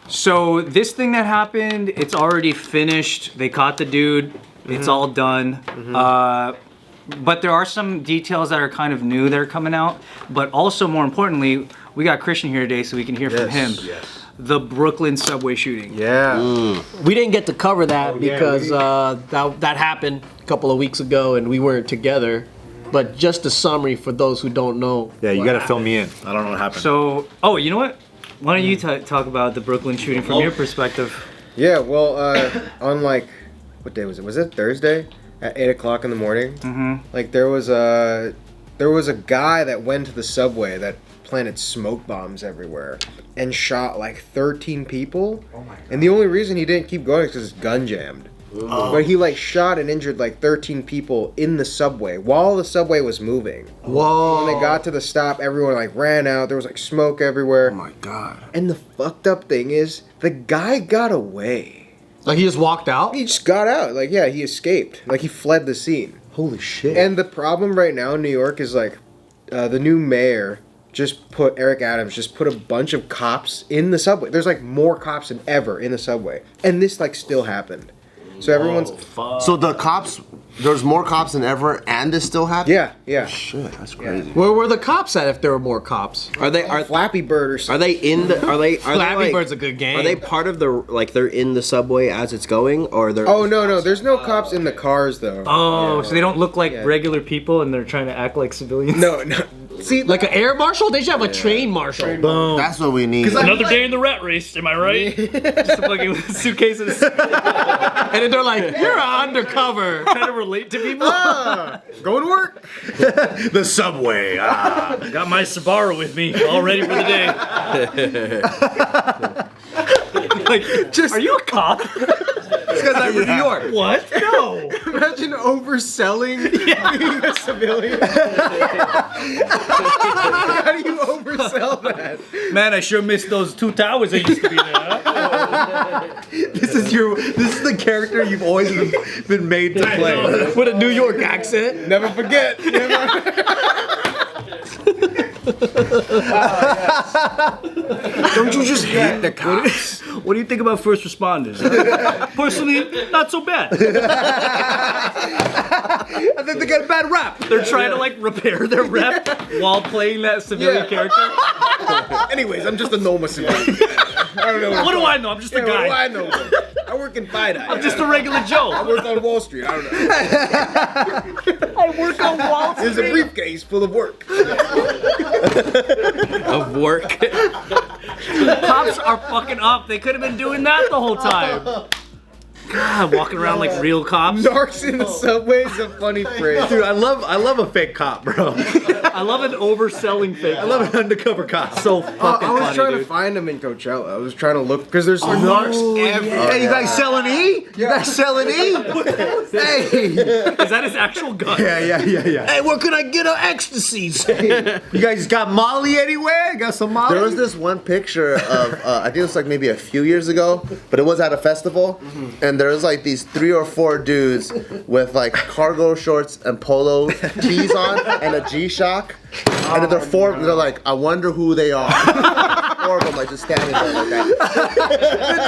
So this thing that happened, it's already finished. They caught the dude. It's all done. But there are some details that are kind of new that are coming out. But also, more importantly, we got Christian here today so we can hear from him. Yes. The Brooklyn subway shooting. Yeah. We didn't get to cover that because that happened a couple of weeks ago and we weren't together. But just a summary for those who don't know. Yeah, you gotta fill me in. I don't know what happened. So, you know what? Why don't you talk about the Brooklyn shooting from your perspective? Yeah, well, on like, what day was it? Was it Thursday? At 8 o'clock in the morning? Like there was a guy that went to the subway that planted smoke bombs everywhere and shot like 13 people. Oh my God. And the only reason he didn't keep going is because his gun jammed. But he like shot and injured like 13 people in the subway while the subway was moving. Whoa. When they got to the stop, everyone like ran out. There was like smoke everywhere. Oh my God. And the fucked up thing is the guy got away. Like he just walked out? He just got out. Like, yeah, he escaped. Like, he fled the scene. Holy shit. And the problem right now in New York is, like, the new mayor Eric Adams just put a bunch of cops in the subway. There's, like, more cops than ever in the subway. And this, like, still happened. So everyone's... So the cops, there's more cops than ever, and this still happened? Yeah. Shit, that's crazy. Where were the cops at if there were more cops? Are Flappy Bird or something. Are they in the? Are they? Flappy Bird's a good game. Are they part of the? Like they're in the subway as it's going, or they're? Oh no, there's no cops in the cars though. Oh, so they don't look like regular people and they're trying to act like civilians? No. See, like an air marshal? They should have a train marshal. Boom. That's what we need. Another day in the rat race, am I right? Just a fucking suitcases. And then they're like, you're undercover. Trying to relate to people. Going to work. The subway. Got my Subaru with me, all ready for the day. Are you a cop? It's because I'm in New York. What? No. Imagine overselling being a civilian. How do you oversell that? Man, I sure miss those 2 towers I used to be there. This is the character you've always been made to play. With a New York accent. Never forget. Don't you just hate the cops? What do you think about first responders? Personally, not so bad. I think they got a bad rap. They're trying to like repair their rep while playing that civilian character. Anyways, I'm just a normal civilian. I don't know. What do I know? I'm just a guy. What do I know? I work in Fide. I'm just a regular Joe. I work on Wall Street. I don't know. I work on Wall Street. There's a briefcase full of work. Of work. Cops are fucking up. They could have been doing that the whole time. God, walking around like real cops. Narcs in the subway is a funny phrase. Dude, I love a fake cop, bro. I love an overselling fake. I love an undercover cop. So fucking I was funny, trying dude. to find them in Coachella. I was trying to look because there's narcs everywhere. Hey, you guys selling E? You guys selling E? Hey. Is that his actual gun? Yeah. Hey, where can I get an ecstasies? You guys got Molly anywhere? You got some Molly? There was this one picture of, I think it was like maybe a few years ago, but it was at a festival, and there was like these 3 or 4 dudes with like cargo shorts and polo tees on and a G-Shock, and then they're like, I wonder who they are. 4 of them like just standing there like that.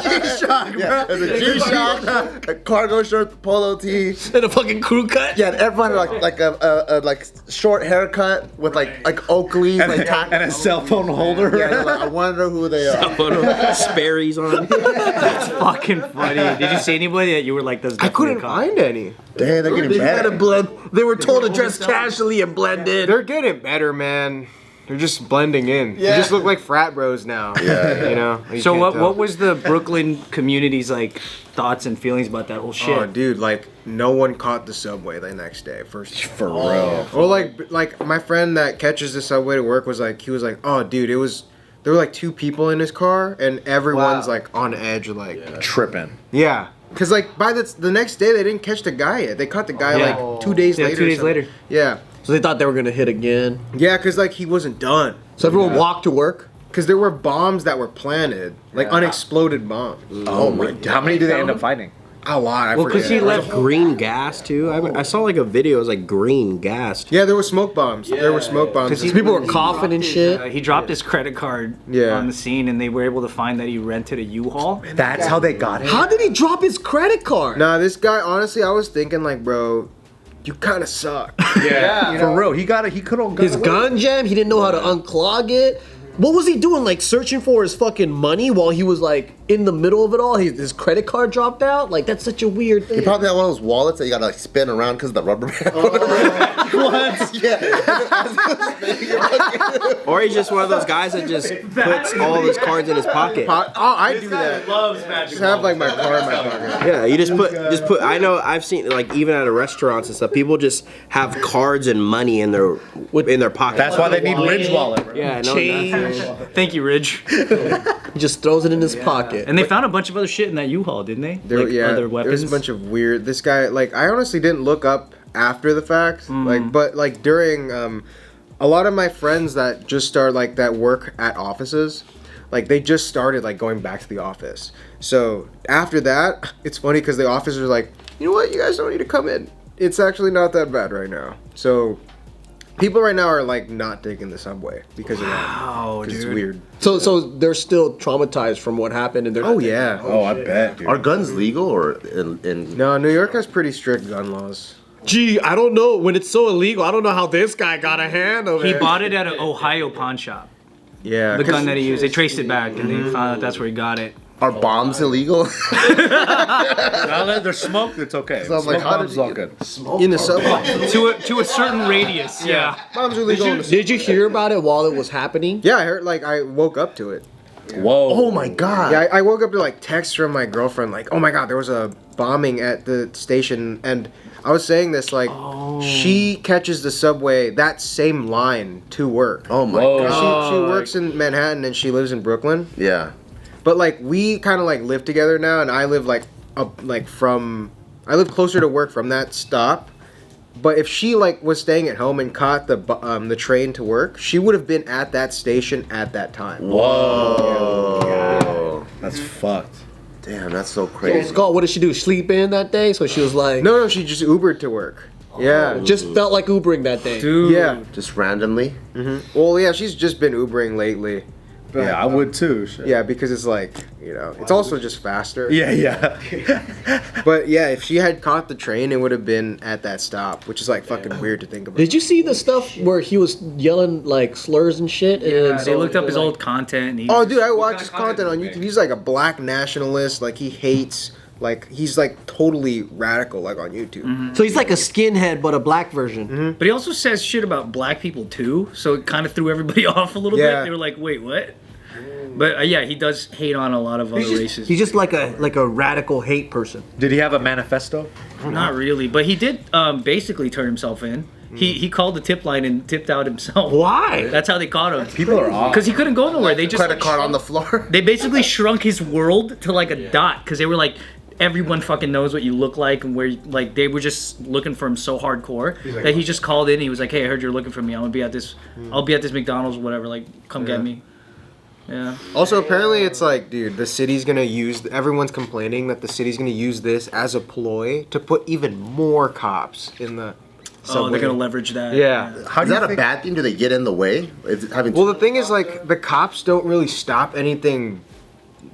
the G-Shock, bro. Yeah, there's a G-Shock, a cargo short, polo tee. And a fucking crew cut? Yeah, and everyone like a like short haircut with like Oakley And, like tack. and a cell phone holder. Yeah, they're like, I wonder who they are. Sperry's on. That's fucking funny. Did you see anybody that you were like, I couldn't find any. Damn, they're getting better. They were told to dress casually and blend in. They're getting better, man. They're just blending in. They just look like frat bros now. Yeah. You know. So what was the Brooklyn community's like thoughts and feelings about that whole shit? Oh, dude, like no one caught the subway the next day. For real. real. Well, like my friend that catches the subway to work was like, oh, dude, there were like 2 people in his car, and everyone's like on edge, like Tripping. Yeah. Cause like by the next day they didn't catch the guy yet. They caught the guy like 2 days later. 2 days later. Yeah. So they thought they were gonna hit again. Yeah, cause like he wasn't done. So everyone walked to work? Cause there were bombs that were planted, like unexploded bombs. Oh my God. How many did they end up finding? A lot. I Well, forget. because he left. Green gas too. I saw like a video. It was like green gas. Yeah, there were smoke bombs. There were smoke bombs. Because People were coughing and shit. He dropped his credit card Yeah. on the scene, and they were able to find that he rented a U-Haul. That's how they got it. How did he drop his credit card? Nah, this guy. Honestly, I was thinking like, bro, you kind of suck. Yeah, for real. He could have His gun jammed. He didn't know how to unclog it. What was he doing? Like searching for his fucking money while he was like in the middle of it all? His credit card dropped out. Like that's such a weird thing. He probably had one of those wallets that you gotta like spin around because of the rubber band. What? Yeah. Or he's just one of those guys that just puts all his cards in his pocket. I do that. Loves magic. Just have like my card in my pocket. Yeah, you just put. I know I've seen like even at restaurants and stuff, people just have cards and money in their pocket. That's why they need Ridge wallet. Bro. Yeah, no, Change. nothing. Thank you, Ridge. He just throws it in his pocket. And they found a bunch of other shit in that U-Haul, didn't they? There, Like yeah, other there weapons. was a bunch of weird. This guy, like, I honestly didn't look up after the fact, like, but like during, a lot of my friends that just started like that work at offices, like they just started like going back to the office. So after that, it's funny because the officers are like, you know what, you guys don't need to come in. It's actually not that bad right now. So people right now are like not taking the subway because of that. Oh, 'Cause dude. it's weird. So they're still traumatized from what happened, and they're Oh yeah. Oh, I bet, dude. Are guns legal or in No, New York has pretty strict gun laws. Gee, I don't know. When it's so illegal, I don't know how this guy got a hand of He it. bought it at an Ohio pawn shop. Yeah. The 'cause- gun that he used. They traced it back, and they found out that's where he got it. Are bombs illegal? Now that there's smoke, it's okay. So I'm like, Smoke how bombs did all you good. in the subway. To a certain radius, yeah. Bombs are legal in the Did you hear about it while it was happening? Yeah, I heard, like, I woke up to it. Whoa. Oh my god. Yeah, I woke up to, like, texts from my girlfriend, like, oh my god, there was a bombing at the station, and I was saying this, like, she catches the subway, that same line, to work. Oh my Whoa. god. She works in Manhattan, and she lives in Brooklyn, Yeah. but, like, we kind of, like, live together now, and I live, like, I live closer to work from that stop. But if she like was staying at home and caught the train to work, she would have been at that station at that time. Whoa. That's fucked. Damn, that's so So, crazy. Scott, what did she do? Sleep in that day? So she was like, No, she just Ubered to work. Yeah, just felt like Ubering that day. Dude. yeah. Just randomly. Well, yeah, she's just been Ubering lately. But, Yeah, I would too. Shit. Yeah, because it's like, it's also just faster. Yeah. But yeah, if she had caught the train, it would have been at that stop, which is like fucking weird to think about. Did you see the stuff where he was yelling like slurs and shit? Yeah, And they looked up his old content. And he Oh, dude, I watch his content on YouTube. He's like a black nationalist. Like he hates. Like he's like totally radical. Like on YouTube. So he's like a skinhead, but a black version. But he also says shit about black people too, so it kind of threw everybody off a little Yeah. bit. They were like, "Wait, what?" But yeah, he does hate on a lot of other races. He's just like a radical hate person. Did he have a manifesto? Not really, but he did basically turn himself in. He called the tip line and tipped out himself. Why? That's how they caught him. People are off. Because he couldn't go nowhere. They just Credit card on the floor. They basically shrunk his world to like a dot because they were like, everyone fucking knows what you look like and where like they were just looking for him so hardcore that he just called in. And he was like, "Hey, I heard you're looking for me. I'm gonna be at this. I'll be at this McDonald's or whatever. Like, come get me." Yeah. Also, apparently, it's like, dude, the city's gonna use. Everyone's complaining that the city's gonna use this as a ploy to put even more cops in the subway. Oh, they're gonna leverage that. Yeah. How Is do that you a think- bad thing? Do they get in the way? Is having Well, the thing is, like, the cops don't really stop anything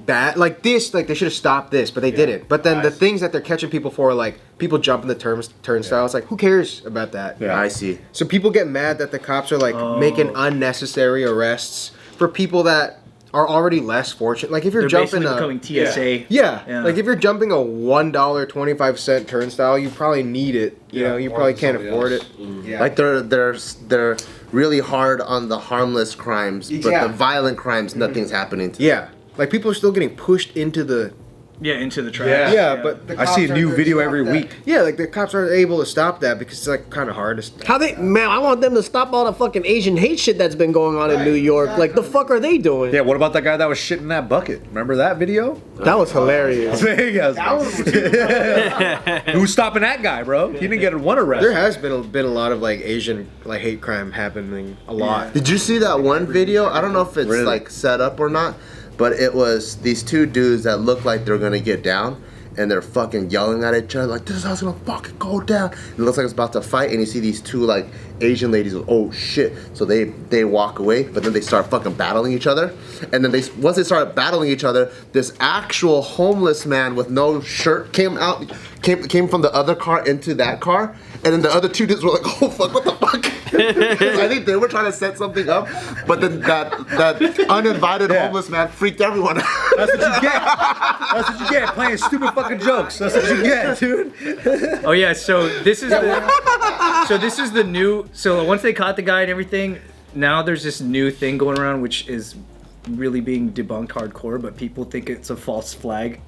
bad. Like this, like they should have stopped this, but they didn't. But then the things that they're catching people for, like people jumping the turnstiles, like who cares about that? Yeah. I see. So people get mad that the cops are like making unnecessary arrests for people that are already less fortunate. Like if you're They're jumping basically becoming TSA. yeah, Yeah. like if you're jumping a $1.25 turnstile, you probably need it. You know, you probably can't afford it. Like they're really hard on the harmless crimes, but Yeah. the violent crimes, nothing's happening to. Yeah, like people are still getting pushed into the. Yeah, into the trash. Yeah, but the I see a cops new aren't video gonna every stop that. week. Yeah, like the cops aren't able to stop that because it's like kind of hard to stop. How they, man, I want them to stop all the fucking Asian hate shit that's been going on in New York. Like, the fuck are they doing? Yeah, what about that guy that was shit in that bucket? Remember that video? That was hilarious. Who's stopping that guy, bro? He didn't get one arrest. There has been a lot of like Asian like hate crime happening a lot. Did you see that one video? I don't know if it's like set up or not, but it was these two dudes that looked like they're gonna get down, and they're fucking yelling at each other like, this is how it's gonna fucking go down. It looks like it's about to fight, and you see these two like Asian ladies go, oh shit. So they walk away, but then they start fucking battling each other. And then once they start battling each other, this actual homeless man with no shirt came from the other car into that car. And then the other two dudes were like, oh fuck, what the fuck? I think they were trying to set something up, but then that uninvited homeless man freaked everyone out. That's what you get. That's what you get, playing stupid fucking jokes. That's what you get, dude. Oh yeah, so this is the new. So once they caught the guy and everything, now there's this new thing going around, which is really being debunked hardcore, but people think it's a false flag.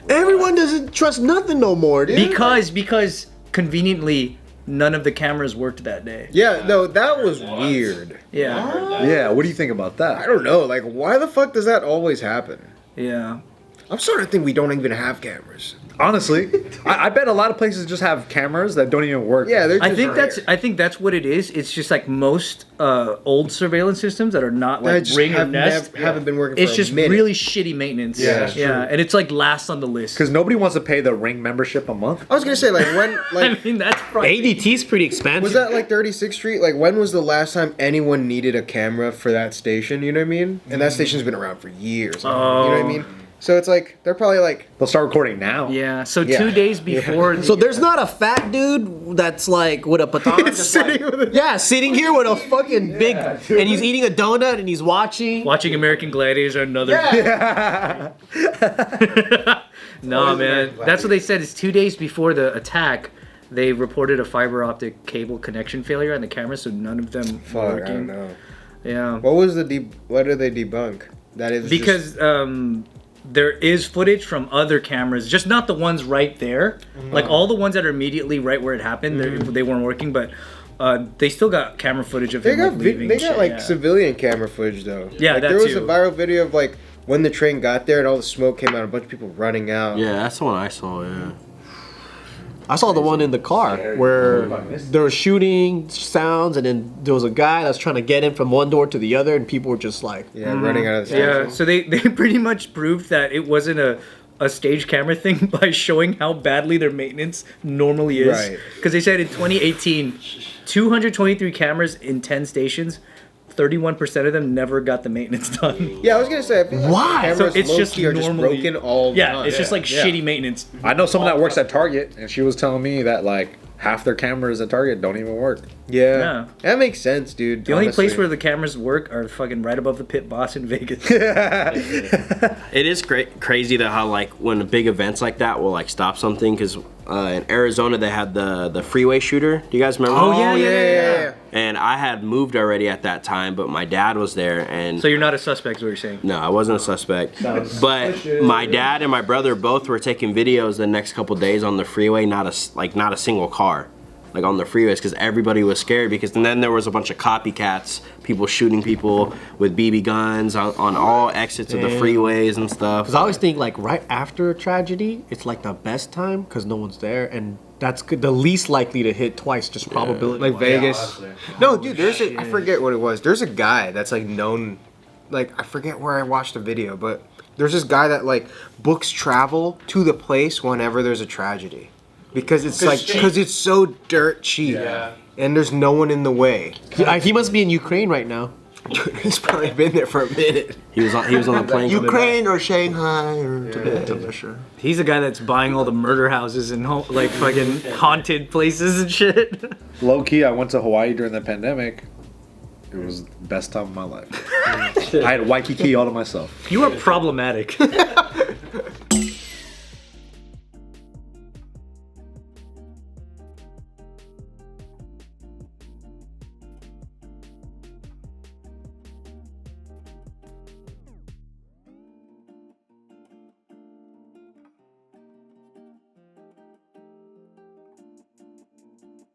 Everyone doesn't trust nothing no more, dude. Because conveniently none of the cameras worked that day. Yeah, no, that was weird. Yeah. Yeah, what do you think about I that? don't know, like, why the fuck does that always happen? Yeah. I'm starting to think we don't even have cameras. Honestly, I bet a lot of places just have cameras that don't even work. Yeah, they're just I think that's what it is. It's just like most old surveillance systems that are not like just Ring or Nest. haven't been working for It's a just minute. really shitty maintenance. Yeah, that's yeah, and it's like last on the list. Because nobody wants to pay the Ring membership a month. I was gonna say, like, when, I like, mean, that's probably ADT's pretty expensive. was that like 36th Street? Like, when was the last time anyone needed a camera for that station? You know what I mean? And that station's been around for years. Now, you know what I mean? So it's like they're probably like, They'll start recording now. Yeah. So Yeah. 2 days before. So there's not a fat dude that's like with a baton, just sitting like, with a- yeah, sitting here with a fucking big, and he's eating a donut and he's watching. watching American Gladiators or another. No, man. That's what they said. It's 2 days before the attack. They reported a fiber optic cable connection failure on the camera, so none of them fuck, were I working. don't know. Yeah. What was what did they debunk? That is Because there is footage from other cameras, just not the ones right there. Like all the ones that are immediately right where it happened, they weren't working, but they still got camera footage of they him got like, leaving. they got shit, like yeah. civilian camera footage though. Yeah, like, that there was too. a viral video of like when the train got there and all the smoke came out, a bunch of people running out. Yeah, that's the one I saw. Yeah. I saw the one in the car where there was shooting sounds, and then there was a guy that's trying to get in from one door to the other, and people were just like, Yeah, running out of the Yeah, station. so they pretty much proved that it wasn't a stage camera thing by showing how badly their maintenance normally is. Right. Because they said in 2018, 223 cameras in 10 stations, 31% of them never got the maintenance done. Yeah, I was gonna say, I feel like Why? cameras So it's just low-key are normally broken all the Yeah, time. it's just like shitty maintenance. I know someone that works at Target, and she was telling me that like half their cameras at Target don't even work. Yeah. Yeah. That makes sense, dude. The only honestly. place where the cameras work are fucking right above the pit boss in Vegas. It is crazy that how like when big events like that will like stop something, because in Arizona they had the freeway shooter. Do you guys remember? Oh, yeah. And I had moved already at that time, but my dad was there, and So you're not a suspect, is what you're saying. no, I wasn't a suspect. But my dad and my brother both were taking videos the next couple days on the freeway, not a single car, like on the freeways, because everybody was scared. Because and then there was a bunch of copycats, people shooting people with BB guns on all exits of the freeways and stuff. because I always think like right after a tragedy, it's like the best time because no one's there, and that's good, the least likely to hit twice, just probability. Like Vegas. No, dude, I forget what it was. There's a guy that's like known, like, I forget where I watched the video, but there's this guy that like books travel to the place whenever there's a tragedy. Because it's like, because it's so dirt cheap. Yeah. And there's no one in the way. He must be in Ukraine right now. He's probably been there for a minute. He was on the plane. coming back. Ukraine or Shanghai or Tibet, I'm not sure. He's the guy that's buying all the murder houses and like fucking haunted places and shit. Low key, I went to Hawaii during the pandemic. It was the best time of my life. I had Waikiki all to myself. You are problematic.